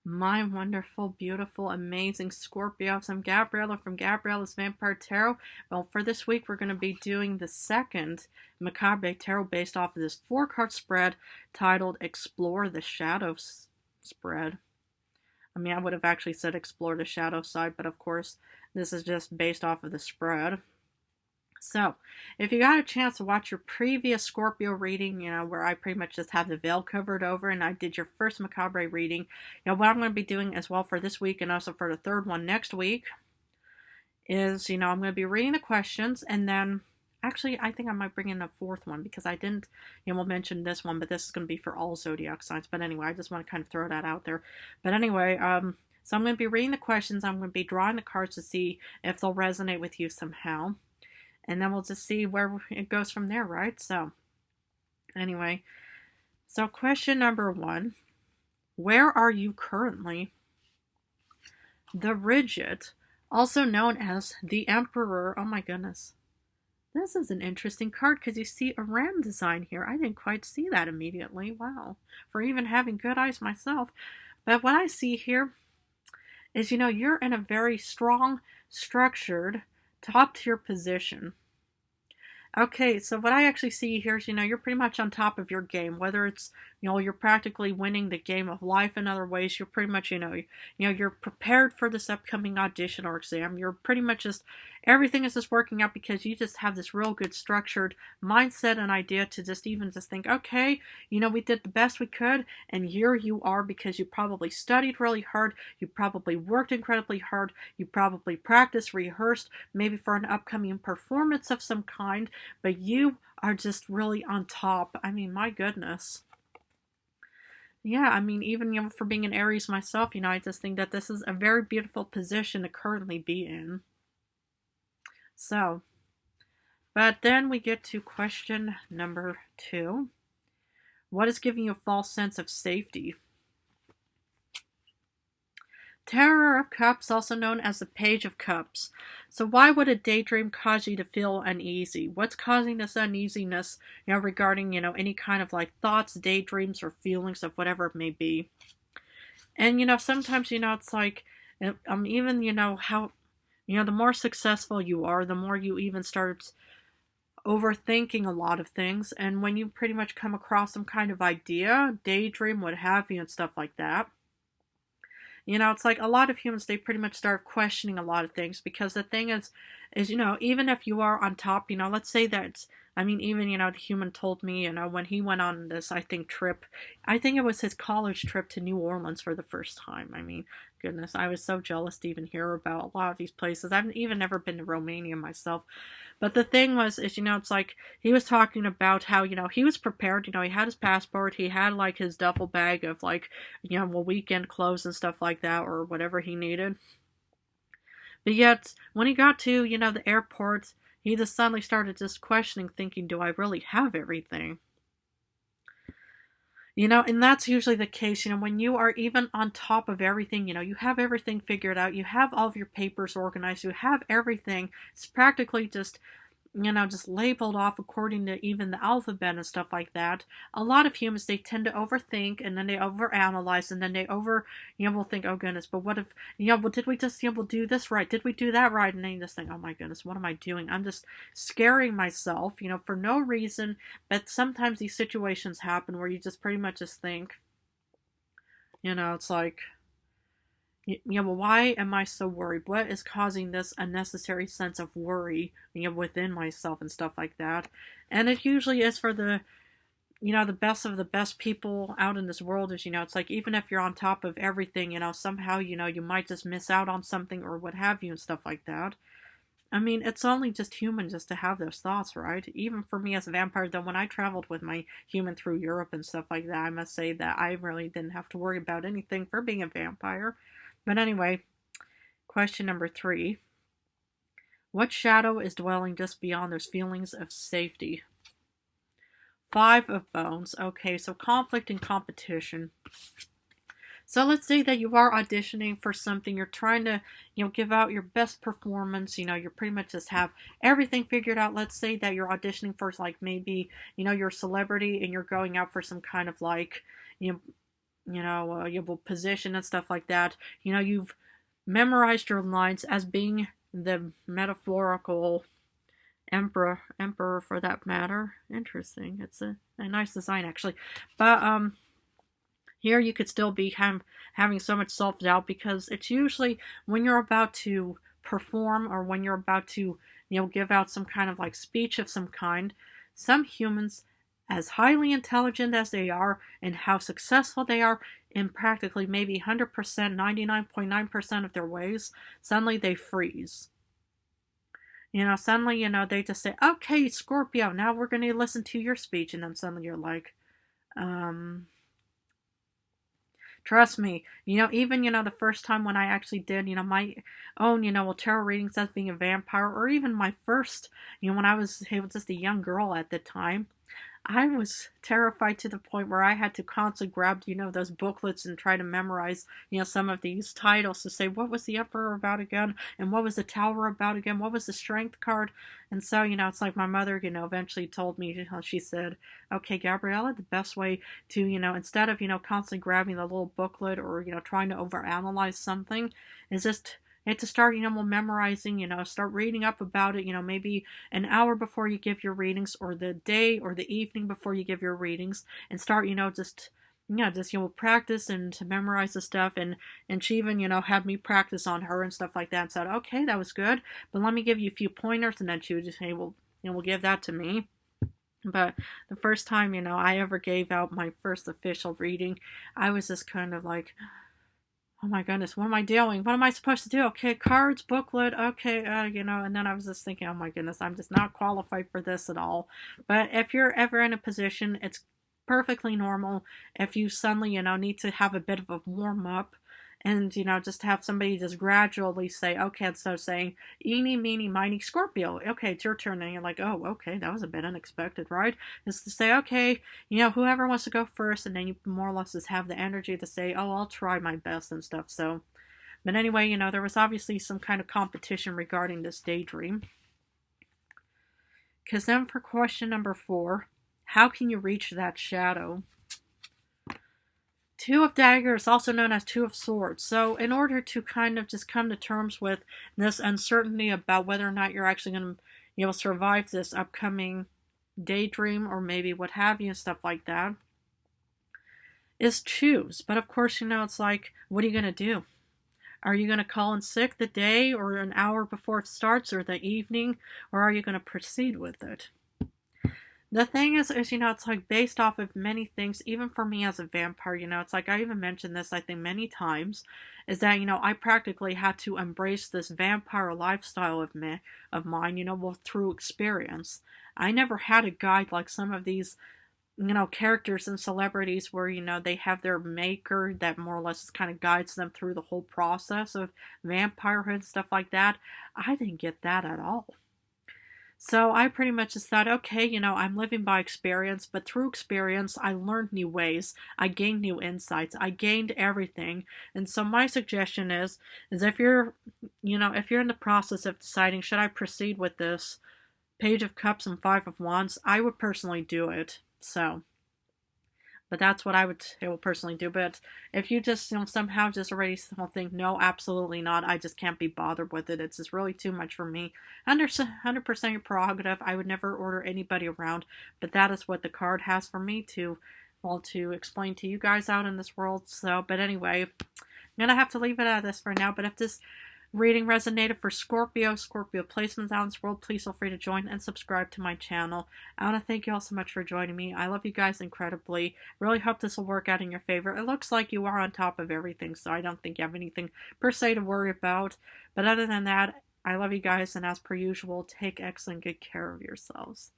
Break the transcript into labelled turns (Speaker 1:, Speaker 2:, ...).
Speaker 1: My wonderful, beautiful, amazing Scorpios. I'm Gabriella from Gabriella's Vampire Tarot. Well, for this week, we're going to be doing the second Macabre Tarot based off of this 4-card spread titled Explore the Shadows spread. I mean, I would have actually said Explore the Shadow side, but of course, this is just based off of the spread. So, if you got a chance to watch your previous Scorpio reading, where I pretty much just have the veil covered over and I did your first Macabre reading, what I'm going to be doing as well for this week and also for the third one next week is, I'm going to be reading the questions and then, actually, I think I might bring in a fourth one because I didn't, we'll mention this one, but this is going to be for all zodiac signs. But anyway, I just want to kind of throw that out there. But anyway, so I'm going to be reading the questions. I'm going to be drawing the cards to see if they'll resonate with you somehow. And then we'll just see where it goes from there, right? So, anyway. So, question number 1. Where are you currently? The Rigid, also known as the Emperor. Oh my goodness. This is an interesting card because you see a ram design here. I didn't quite see that immediately. Wow. For even having good eyes myself. But what I see here is, you're in a very strong, structured, top tier position. Okay, so what I actually see here is, you're pretty much on top of your game, whether it's, you're practically winning the game of life in other ways. You're pretty much, you're prepared for this upcoming audition or exam. You're pretty much just, everything is just working out because you just have this real good structured mindset and idea to just even just think, okay, we did the best we could, and here you are because you probably studied really hard, you probably worked incredibly hard, you probably practiced, rehearsed, maybe for an upcoming performance of some kind, but you are just really on top. I mean, my goodness. Yeah, I mean, even for being an Aries myself, I just think that this is a very beautiful position to currently be in. So, but then we get to question number 2. What is giving you a false sense of safety? Terror of Cups, also known as the Page of Cups. So why would a daydream cause you to feel uneasy? What's causing this uneasiness, regarding, any kind of like thoughts, daydreams, or feelings of whatever it may be? And, sometimes, it's like, even, how, the more successful you are, the more you even start overthinking a lot of things. And when you pretty much come across some kind of idea, daydream, what have you, and stuff like that, it's like a lot of humans, they pretty much start questioning a lot of things because the thing is, even if you are on top, let's say that, even, the human told me, when he went on this, I think it was his college trip to New Orleans for the first time. I mean, goodness, I was so jealous to even hear about a lot of these places. I've even never been to Romania myself. But the thing was, it's like, he was talking about how, he was prepared, he had his passport, he had, like, his duffel bag of, like, weekend clothes and stuff like that, or whatever he needed. But yet, when he got to, the airport, he just suddenly started just questioning, thinking, do I really have everything? And that's usually the case, when you are even on top of everything, you have everything figured out, you have all of your papers organized, you have everything. It's practically just, just labeled off according to even the alphabet and stuff like that. A lot of humans, they tend to overthink and then they overanalyze and then they will think, oh goodness, but what if, well, did we just, we'll do this right? Did we do that right? And then you just think, oh my goodness, what am I doing? I'm just scaring myself, for no reason. But sometimes these situations happen where you just pretty much just think, it's like, well, why am I so worried? What is causing this unnecessary sense of worry, within myself and stuff like that? And it usually is for the, the best of the best people out in this world is, it's like, even if you're on top of everything, somehow, you might just miss out on something or what have you and stuff like that. I mean, it's only just human just to have those thoughts, right? Even for me as a vampire, though, when I traveled with my human through Europe and stuff like that, I must say that I really didn't have to worry about anything for being a vampire. But anyway, question number 3. What shadow is dwelling just beyond those feelings of safety? 5 of Bones. Okay, so conflict and competition. So let's say that you are auditioning for something. You're trying to, give out your best performance. You're pretty much just have everything figured out. Let's say that you're auditioning for, like, maybe, you're a celebrity and you're going out for some kind of, like, your position and stuff like that. You've memorized your lines as being the metaphorical emperor for that matter. Interesting. It's a nice design actually. But here you could still be having so much self-doubt, because it's usually when you're about to perform, or when you're about to give out some kind of like speech of some kind. Some humans, as highly intelligent as they are and how successful they are in practically maybe 100%, 99.9% of their ways, suddenly they freeze. Suddenly, they just say, okay, Scorpio, now we're going to listen to your speech. And then suddenly you're like, trust me, even, the first time when I actually did, my own, tarot readings as being a vampire, or even my first, when I was just a young girl at the time, I was terrified to the point where I had to constantly grab, those booklets and try to memorize, some of these titles to say, what was the Emperor about again? And what was the Tower about again? What was the Strength card? And so, it's like my mother, eventually told me, she said, okay, Gabriella, the best way to, instead of, constantly grabbing the little booklet or, trying to overanalyze something, is just to start, memorizing, start reading up about it, maybe an hour before you give your readings, or the day or the evening before you give your readings, and start, just practice and to memorize the stuff. And she even, had me practice on her and stuff like that, and said, okay, that was good, but let me give you a few pointers. And then she would just say, well, we'll give that to me. But the first time, I ever gave out my first official reading, I was just kind of like, oh my goodness, what am I doing? What am I supposed to do? Okay, cards, booklet, okay, and then I was just thinking, oh my goodness, I'm just not qualified for this at all. But if you're ever in a position, it's perfectly normal if you suddenly, need to have a bit of a warm up, and, just have somebody just gradually say, okay, instead of saying, eeny, meeny, miny, Scorpio, okay, it's your turn. And you're like, oh, okay, that was a bit unexpected, right? Is to say, okay, whoever wants to go first, and then you more or less just have the energy to say, oh, I'll try my best and stuff. So, but anyway, there was obviously some kind of competition regarding this daydream. Because then for question number 4, how can you reach that shadow? Two of Daggers, also known as Two of Swords. So in order to kind of just come to terms with this uncertainty about whether or not you're actually going to, survive this upcoming daydream, or maybe what have you and stuff like that, is choose. But of course, it's like, what are you going to do? Are you going to call in sick the day or an hour before it starts, or the evening, or are you going to proceed with it? The thing is, it's like based off of many things, even for me as a vampire, it's like I even mentioned this, I think, many times, is that, I practically had to embrace this vampire lifestyle of mine, through experience. I never had a guide like some of these, characters and celebrities where, they have their maker that more or less kind of guides them through the whole process of vampirehood and stuff like that. I didn't get that at all. So I pretty much just thought, okay, I'm living by experience, but through experience, I learned new ways. I gained new insights. I gained everything. And so my suggestion is if you're, if you're in the process of deciding, should I proceed with this Page of Cups and Five of Wands, I would personally do it. So, but that's what I would personally do. But if you just, somehow just already think, no, absolutely not, I just can't be bothered with it, it's just really too much for me, 100% your prerogative. I would never order anybody around, but that is what the card has for me to explain to you guys out in this world. So, but anyway, I'm going to have to leave it at this for now. But if this reading resonated for Scorpio placements out in this world, please feel free to join and subscribe to my channel. I want to thank you all so much for joining me. I love you guys incredibly. Really hope this will work out in your favor. It looks like you are on top of everything, so I don't think you have anything per se to worry about. But other than that, I love you guys, and as per usual, take excellent good care of yourselves.